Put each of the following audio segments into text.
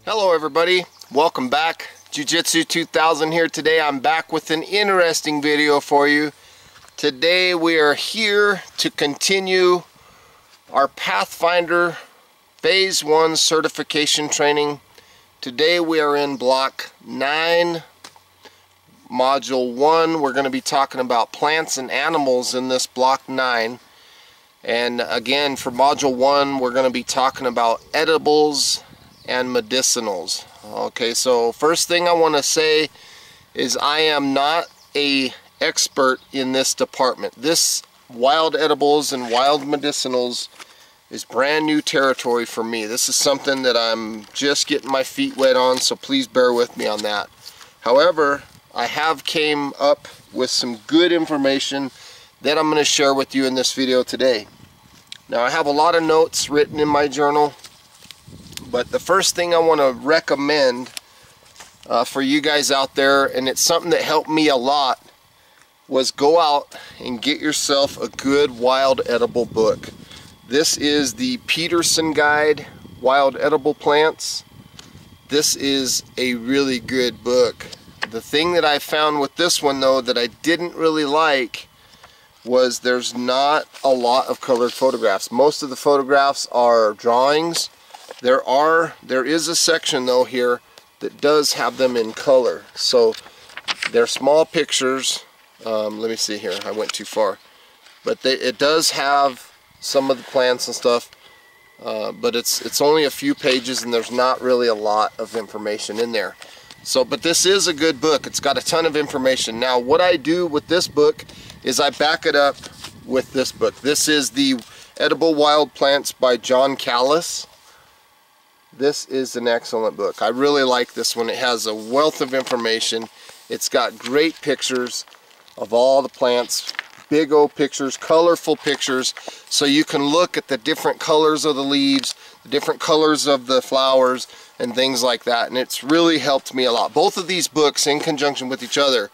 Hello everybody, welcome back. Jiu-Jitsu 2000 here today. I'm back with an interesting video for you. Today we are here to continue our Pathfinder Phase 1 certification training. Today we are in Block 9, Module 1. We're going to be talking about plants and animals in this Block 9. And again, for Module 1, we're going to be talking about edibles and medicinals. Okay, so first thing I want to say is I am not an expert in this department. This wild edibles and wild medicinals is brand new territory for me. This is something that I'm just getting my feet wet on, so please bear with me on that. However, I have came up with some good information that I'm going to share with you in this video today. Now, I have a lot of notes written in my journal, but the first thing I want to recommend for you guys out there, and it's something that helped me a lot, was go out and get yourself a good wild edible book. This is the Peterson Guide, Wild Edible Plants. This is a really good book. The thing that I found with this one though that I didn't really like was there's not a lot of colored photographs. Most of the photographs are drawings. There is a section though here that does have them in color. So they're small pictures. Let me see here, I went too far. But it does have some of the plants and stuff, but it's only a few pages and there's not really a lot of information in there. So, but this is a good book. It's got a ton of information. Now, what I do with this book is I back it up with this book. This is the Edible Wild Plants by John Callis. This is an excellent book. I really like this one. It has a wealth of information. It's got great pictures of all the plants, big old pictures, colorful pictures, so you can look at the different colors of the leaves, the different colors of the flowers, and things like that. And it's really helped me a lot. Both of these books in conjunction with each other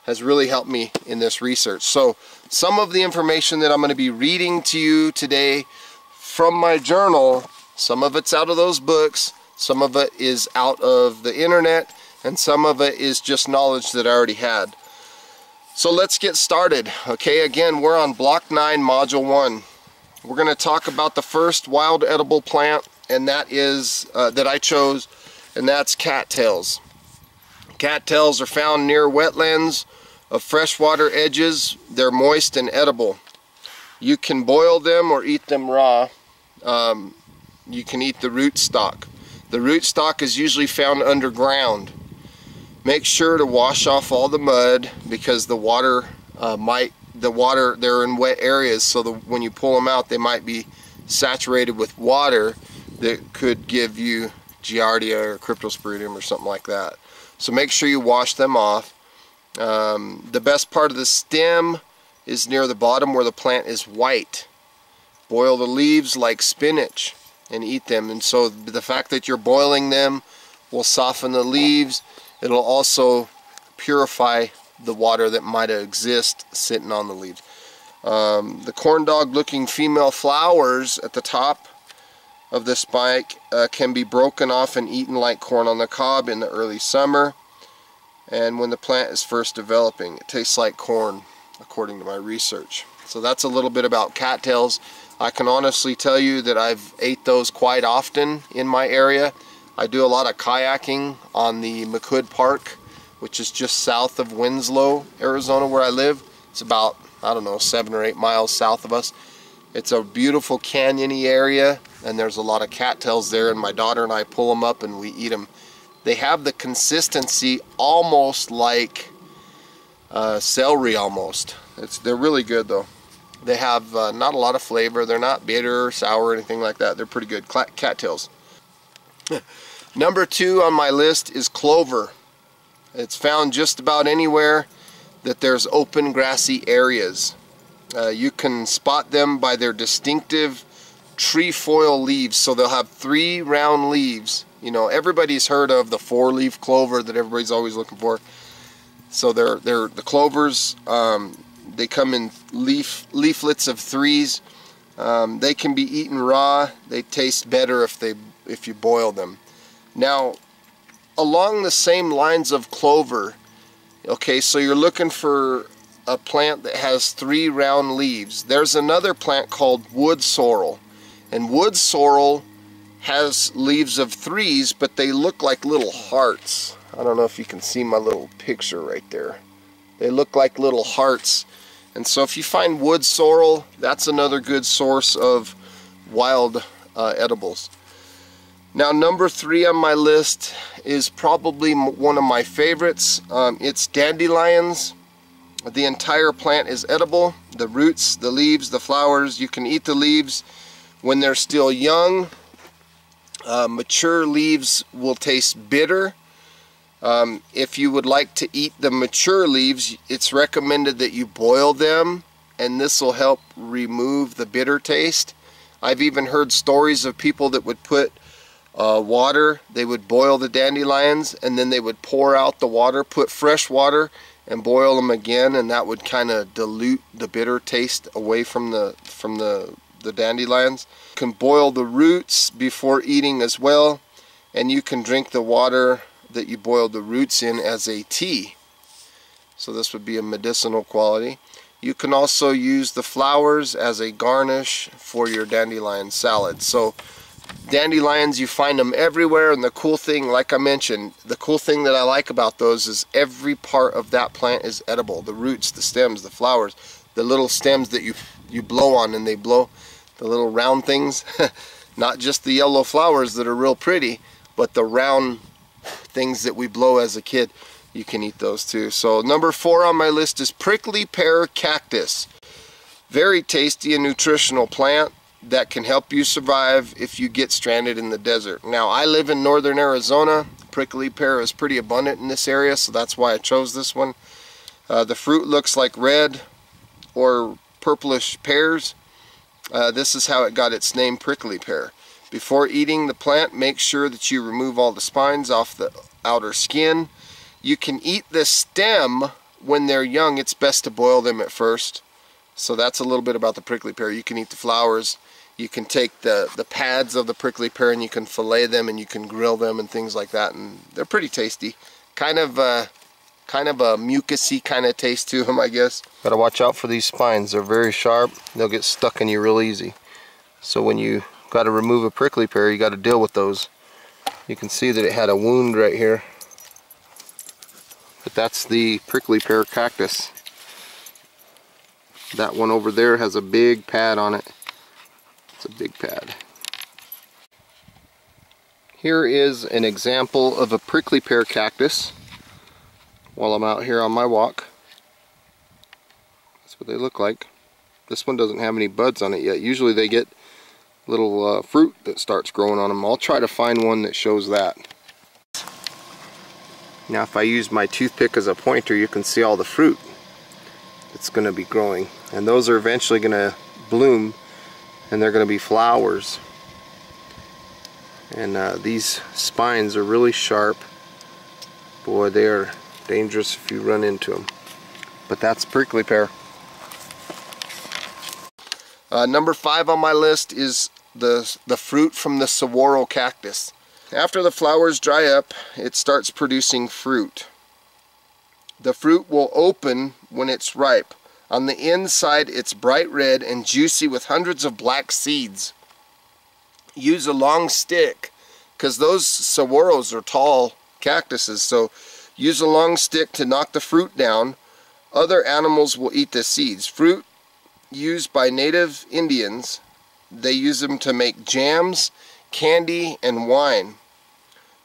has really helped me in this research. So some of the information that I'm going to be reading to you today from my journal, some of it's out of those books, some of it is out of the internet, and some of it is just knowledge that I already had. So let's get started. Okay, again, we're on Block 9, Module 1. We're going to talk about the first wild edible plant, and that is, that I chose, and that's cattails. Cattails are found near wetlands of freshwater edges. They're moist and edible. You can boil them or eat them raw. You can eat the rootstock. The rootstock is usually found underground. Make sure to wash off all the mud because the water they're in wet areas, so when you pull them out they might be saturated with water that could give you giardia or cryptosporidium or something like that. So make sure you wash them off. The best part of the stem is near the bottom where the plant is white. Boil the leaves like spinach and eat them, and so the fact that you're boiling them will soften the leaves. It'll also purify the water that might exist sitting on the leaves. The corn dog looking female flowers at the top of the spike can be broken off and eaten like corn on the cob in the early summer and when the plant is first developing. It tastes like corn according to my research. So that's a little bit about cattails. I can honestly tell you that I've ate those quite often in my area. I do a lot of kayaking on the McHood Park, which is just south of Winslow, Arizona, where I live. It's about, I don't know, 7 or 8 miles south of us. It's a beautiful canyony area, and there's a lot of cattails there, and my daughter and I pull them up and we eat them. They have the consistency almost like celery almost. They're really good though. They have not a lot of flavor. They're not bitter or sour or anything like that. They're pretty good. Cattails. Number 2 on my list is clover. It's found just about anywhere that there's open grassy areas. You can spot them by their distinctive trefoil leaves. So they'll have 3 round leaves. You know, everybody's heard of the 4-leaf clover that everybody's always looking for. So they're the clovers. They come in leaflets of 3s. They can be eaten raw. They taste better if you boil them. Now, along the same lines of clover, okay, so you're looking for a plant that has 3 round leaves. There's another plant called wood sorrel, and wood sorrel has leaves of 3s, but they look like little hearts. I don't know if you can see my little picture right there. They look like little hearts. And so if you find wood sorrel, that's another good source of wild edibles. Now, number 3 on my list is probably one of my favorites. It's dandelions. The entire plant is edible. The roots, the leaves, the flowers. You can eat the leaves when they're still young. Mature leaves will taste bitter. If you would like to eat the mature leaves, it's recommended that you boil them, and this will help remove the bitter taste. I've even heard stories of people that would put water, they would boil the dandelions, and then they would pour out the water, put fresh water, and boil them again, and that would kind of dilute the bitter taste away from the dandelions. You can boil the roots before eating as well, and you can drink the water that you boiled the roots in as a tea. So this would be a medicinal quality. You can also use the flowers as a garnish for your dandelion salad. So dandelions, you find them everywhere, and the cool thing, like I mentioned, the cool thing that I like about those is every part of that plant is edible. The roots, the stems, the flowers, the little stems that you blow on, and they blow the little round things. Not just the yellow flowers that are real pretty, but the round things that we blow as a kid. You can eat those too. So number 4 on my list is prickly pear cactus. Very tasty and nutritional plant that can help you survive if you get stranded in the desert. Now, I live in northern Arizona. Prickly pear is pretty abundant in this area, so that's why I chose this one. The fruit looks like red or purplish pears. This is how it got its name, prickly pear. Before eating the plant, make sure that you remove all the spines off the outer skin. You can eat the stem when they're young. It's best to boil them at first. So that's a little bit about the prickly pear. You can eat the flowers. You can take the pads of the prickly pear and you can fillet them, and you can grill them and things like that, and they're pretty tasty. Kind of a mucusy kind of taste to them, I guess. Gotta watch out for these spines. They're very sharp. They'll get stuck in you real easy. So when you got to remove a prickly pear, you got to deal with those. You can see that it had a wound right here, but that's the prickly pear cactus. That one over there has a big pad on it. It's a big pad. Here is an example of a prickly pear cactus while I'm out here on my walk. That's what they look like. This one doesn't have any buds on it yet. Usually they get little fruit that starts growing on them. I'll try to find one that shows that. Now if I use my toothpick as a pointer, you can see all the fruit that's going to be growing, and those are eventually going to bloom, and they're going to be flowers. And these spines are really sharp. Boy, they are dangerous if you run into them. But that's prickly pear. Number 5 on my list is the fruit from the Saguaro cactus. After the flowers dry up, it starts producing fruit. The fruit will open when it's ripe. On the inside, it's bright red and juicy with hundreds of black seeds. Use a long stick, because those saguaros are tall cactuses, so use a long stick to knock the fruit down. Other animals will eat the seeds. Fruit used by native Indians, they use them to make jams, candy, and wine.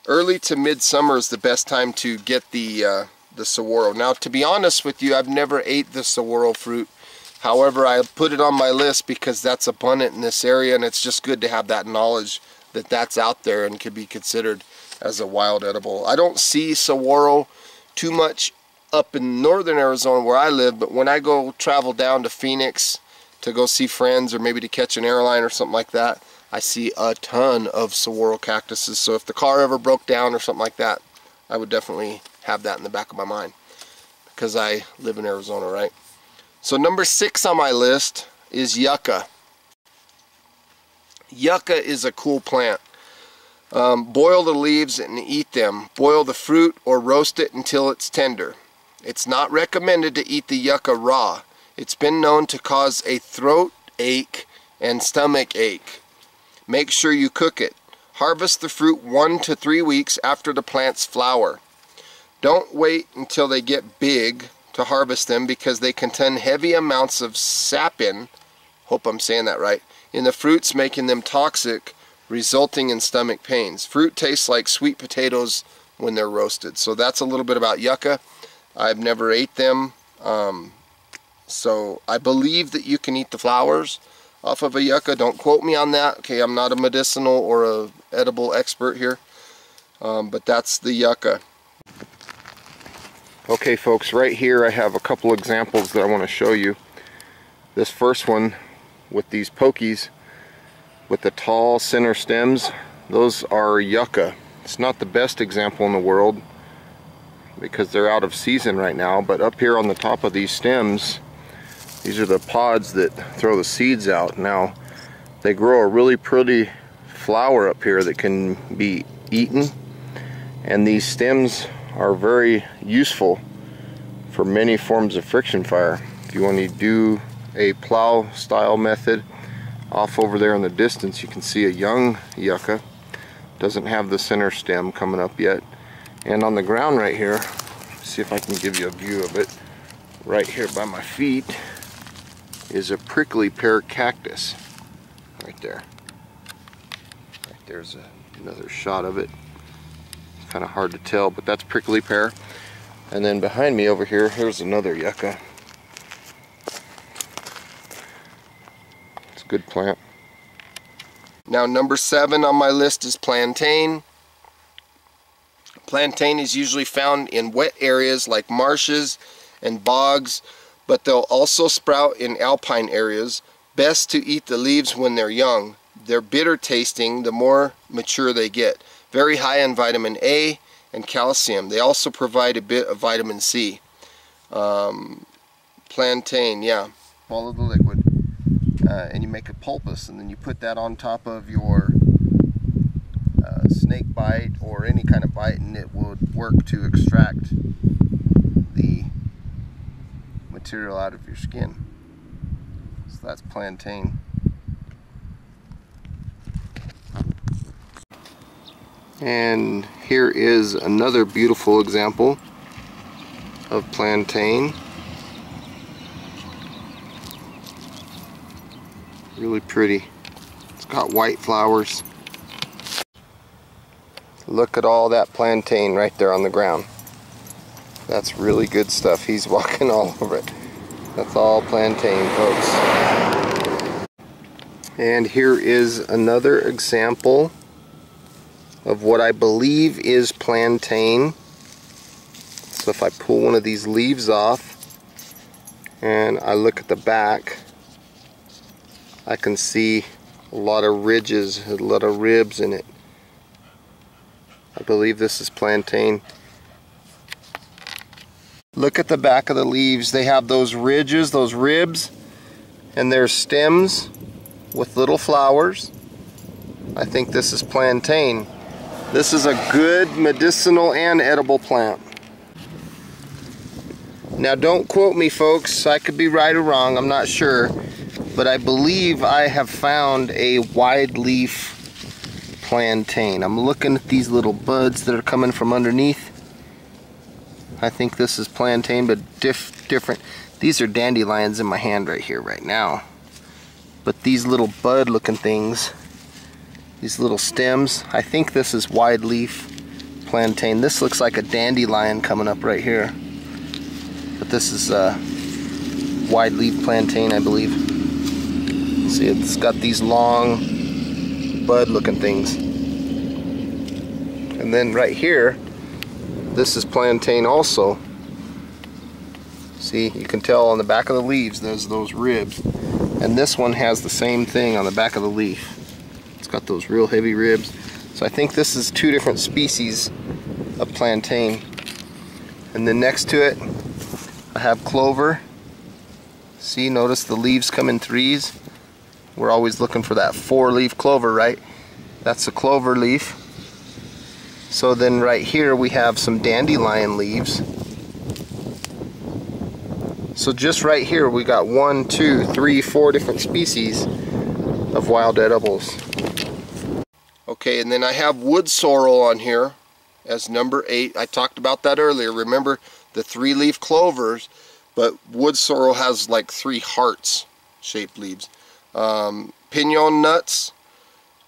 Early to midsummer is the best time to get the saguaro. Now, to be honest with you, I've never ate the saguaro fruit. However, I put it on my list because that's abundant in this area, and it's just good to have that knowledge that that's out there and could be considered as a wild edible. I don't see saguaro too much up in northern Arizona where I live, but when I go travel down to Phoenix to go see friends or maybe to catch an airline or something like that, I see a ton of saguaro cactuses. So if the car ever broke down or something like that, I would definitely have that in the back of my mind, because I live in Arizona, right? So number 6 on my list is yucca. Yucca is a cool plant. Boil the leaves and eat them. Boil the fruit or roast it until it's tender. It's not recommended to eat the yucca raw. It's been known to cause a throat ache and stomach ache. Make sure you cook it. Harvest the fruit 1 to 3 weeks after the plants flower. Don't wait until they get big to harvest them because they contain heavy amounts of sapin, hope I'm saying that right, in the fruits, making them toxic, resulting in stomach pains. Fruit tastes like sweet potatoes when they're roasted. So that's a little bit about yucca. I've never ate them, so I believe that you can eat the flowers off of a yucca. Don't quote me on that. Okay, I'm not a medicinal or a edible expert here, but that's the yucca. Okay folks, right here I have a couple examples that I want to show you. This first one with these pokies with the tall center stems, those are yucca. It's not the best example in the world because they're out of season right now, but up here on the top of these stems, these are the pods that throw the seeds out. Now they grow a really pretty flower up here that can be eaten, and these stems are very useful for many forms of friction fire. If you want to do a plow style method, off over there in the distance you can see a young yucca. Doesn't have the center stem coming up yet. And on the ground right here, see if I can give you a view of it, right here by my feet is a prickly pear cactus. Right there. Right there's another shot of it. It's kind of hard to tell, but that's prickly pear. And then behind me over here, here's another yucca. It's a good plant. Now number 7 on my list is plantain. Plantain is usually found in wet areas like marshes and bogs, but they'll also sprout in alpine areas. Best to eat the leaves when they're young. They're bitter tasting the more mature they get. Very high in vitamin A and calcium. They also provide a bit of vitamin C. Plantain, yeah. Follow the liquid. And you make a pulpus, and then you put that on top of your snake bite or any kind of bite, and it would work to extract the material out of your skin. So that's plantain. And here is another beautiful example of plantain. Really pretty. It's got white flowers. Look at all that plantain right there on the ground. That's really good stuff. He's walking all over it. That's all plantain, folks. And here is another example of what I believe is plantain. So if I pull one of these leaves off and I look at the back, I can see a lot of ridges, a lot of ribs in it. I believe this is plantain. Look at the back of the leaves. They have those ridges, those ribs, and there's stems with little flowers. I think this is plantain. This is a good medicinal and edible plant. Now don't quote me folks, I could be right or wrong, I'm not sure, but I believe I have found a wide leaf plantain. I'm looking at these little buds that are coming from underneath. I think this is plantain, but different. These are dandelions in my hand right here right now. But these little bud looking things, these little stems, I think this is wide leaf plantain. This looks like a dandelion coming up right here. But this is wide leaf plantain, I believe. See, it's got these long bud looking things. And then right here, this is plantain also. See, you can tell on the back of the leaves there's those ribs. And this one has the same thing on the back of the leaf. It's got those real heavy ribs. So I think this is 2 different species of plantain. And then next to it, I have clover. See, notice the leaves come in 3s. We're always looking for that 4-leaf clover, right? That's a clover leaf. So then right here we have some dandelion leaves. So just right here we got 1, 2, 3, 4 different species of wild edibles. Okay, and then I have wood sorrel on here as number 8. I talked about that earlier. Remember the 3-leaf clovers, but wood sorrel has like 3 hearts shaped leaves. Pinon nuts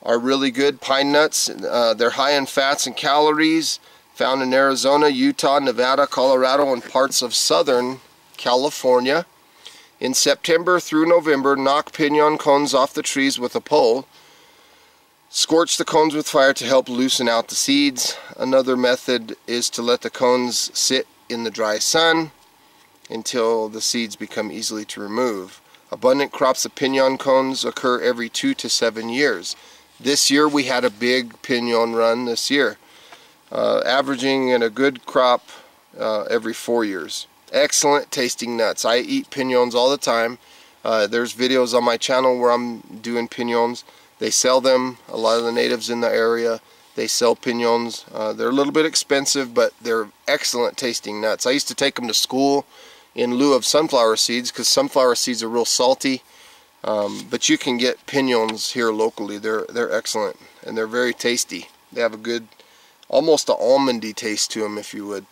are really good. Pine nuts, they're high in fats and calories, found in Arizona, Utah, Nevada, Colorado, and parts of southern California. In September through November, knock pinon cones off the trees with a pole. Scorch the cones with fire to help loosen out the seeds. Another method is to let the cones sit in the dry sun until the seeds become easily to remove. Abundant crops of pinon cones occur every 2 to 7 years. This year we had a big pinon run this year, averaging in a good crop every 4 years. Excellent tasting nuts. I eat piñons all the time. There's videos on my channel where I'm doing piñons. They sell them. A lot of the natives in the area, they sell piñons. They're a little bit expensive, but they're excellent tasting nuts. I used to take them to school in lieu of sunflower seeds because sunflower seeds are real salty. But you can get piñons here locally. They're excellent and they're very tasty. They have a good, almost an almondy taste to them, if you would.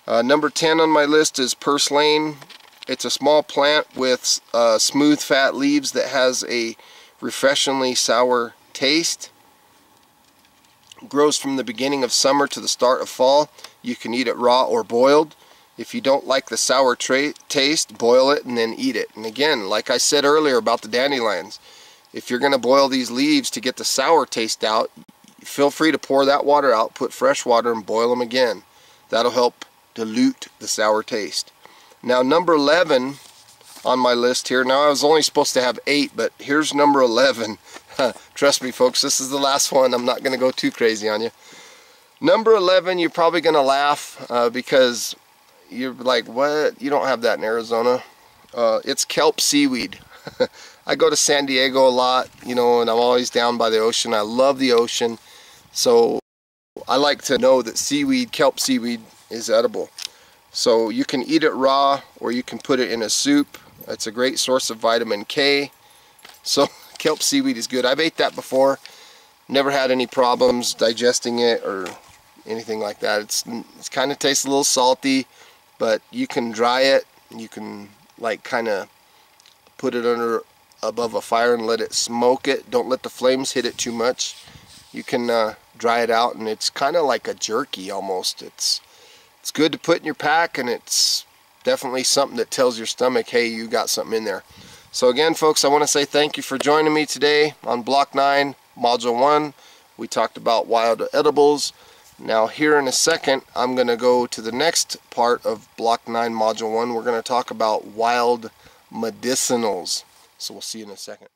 Number 10 on my list is Purslane. It's a small plant with smooth fat leaves that has a refreshingly sour taste. Grows from the beginning of summer to the start of fall. You can eat it raw or boiled. If you don't like the sour taste, boil it and then eat it. And again, like I said earlier about the dandelions, if you're going to boil these leaves to get the sour taste out, feel free to pour that water out, put fresh water, and boil them again. That'll help dilute the sour taste. Now number 11 on my list here. Now I was only supposed to have 8, but here's number 11. Trust me folks, this is the last one. I'm not going to go too crazy on you. Number 11, you're probably going to laugh because you're like, what? You don't have that in Arizona. It's kelp seaweed. I go to San Diego a lot, you know, and I'm always down by the ocean. I love the ocean, so I like to know that seaweed, kelp seaweed, is edible. So you can eat it raw or you can put it in a soup. It's a great source of vitamin K. So kelp seaweed is good. I've ate that before. Never had any problems digesting it or anything like that. It's kind of tastes a little salty, but you can dry it. You can like kind of put it under above a fire and let it smoke it. Don't let the flames hit it too much. You can dry it out and it's kind of like a jerky almost. It's good to put in your pack, and it's definitely something that tells your stomach, hey, you got something in there. So again, folks, I want to say thank you for joining me today on Block 9, Module 1. We talked about wild edibles. Now here in a second, I'm going to go to the next part of Block 9, Module 1. We're going to talk about wild medicinals. So we'll see you in a second.